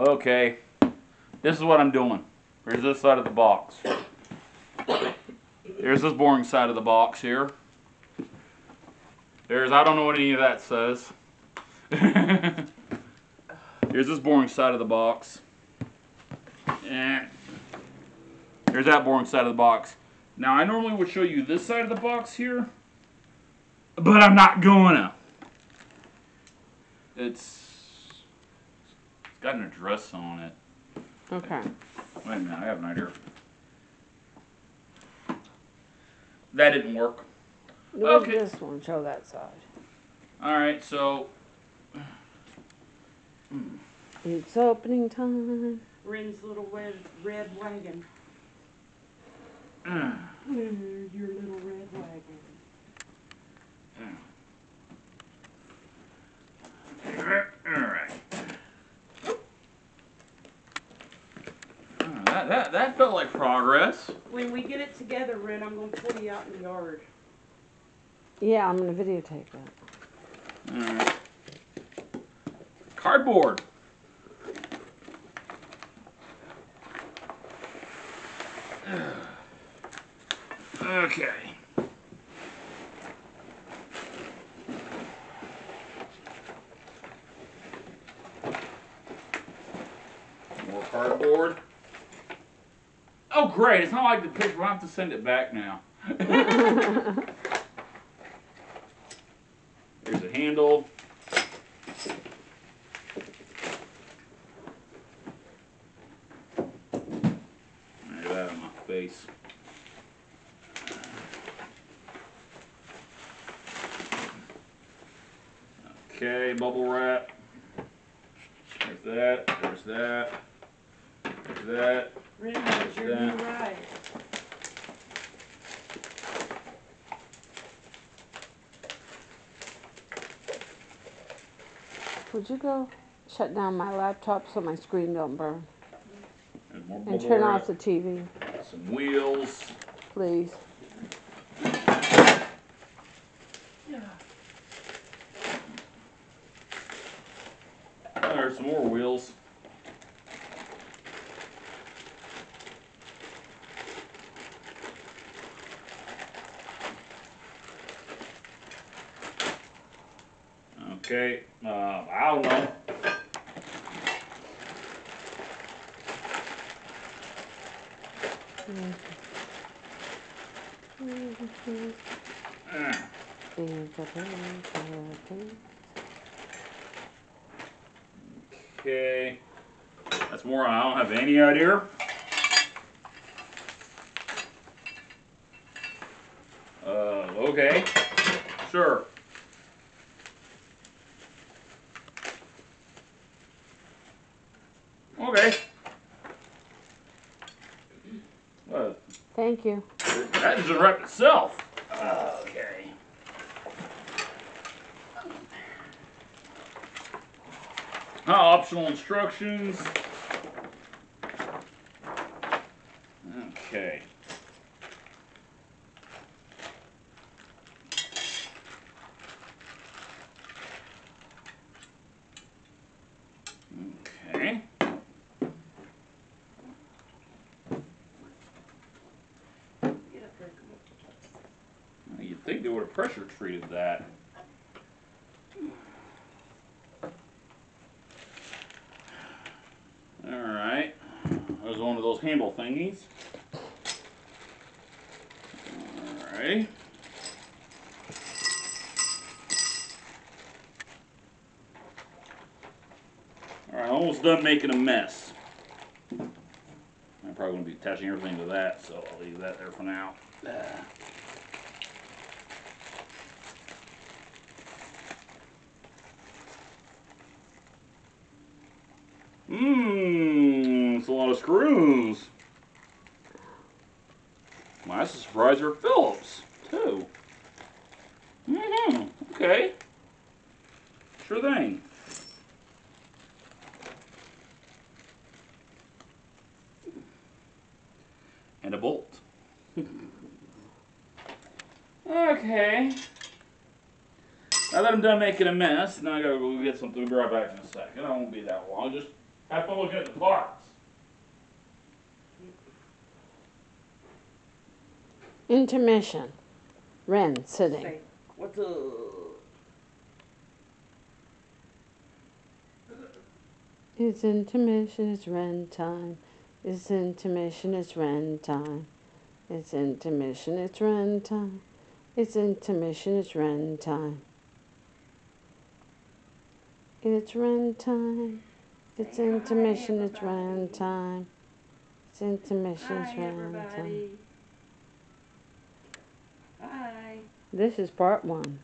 Okay, this is what I'm doing. Here's this side of the box. Here's this boring side of the box here. I don't know what any of that says. Here's this boring side of the box. And here's that boring side of the box. Now, I normally would show you this side of the box here, but I'm not gonna. It's got an address on it. Okay. Wait a minute, I have an idea. That didn't work. Where's Okay. this one? Show that side. Alright, so... It's opening time. Ren's little red wagon. Uh, Your little red wagon. Alright. That felt like progress. When we get it together, Ren, I'm going to pull you out in the yard. Yeah, I'm going to videotape that. Alright. Cardboard. Okay. More cardboard. Oh great, it's not like the picture, we'll have to send it back now. Here's a handle. There's that on my face. Okay, bubble wrap. There's that, there's that, there's that. Ren, how's your new ride? Would you go shut down my laptop so my screen don't burn? There's more And bubble turn wrap. off the TV, Some wheels. please. Oh, there's some more wheels. Okay, I don't know. Okay, that's more. I don't have any idea. Okay, sure. Okay. Well, Thank you. that doesn't wrap itself. Okay. Optional instructions. Okay. Okay. You'd think they would have pressure treated that. Alright. There's one of those handle thingies. Alright. Alright, almost done making a mess. I'm probably going to be attaching everything to that, so I'll leave that there for now. It's a lot of screws. Well, that's a surprise they're Phillips, too. Okay. Sure thing. And a bolt. Okay. Now that I'm done making a mess, now I gotta go get something. We'll be right back in a second. I won't be that long. Just Have fun looking at the parts. Intermission. Ren sitting. Say, what's up? It's intermission, it's Ren time. It's intermission, it's Ren time. It's intermission, it's Ren time. It's intermission, it's Ren time. It's Ren time. It's Say hi, intermission, it's Ren everybody. time. It's intermission, it's Hi, Ren time. everybody. Hi. This is part 1.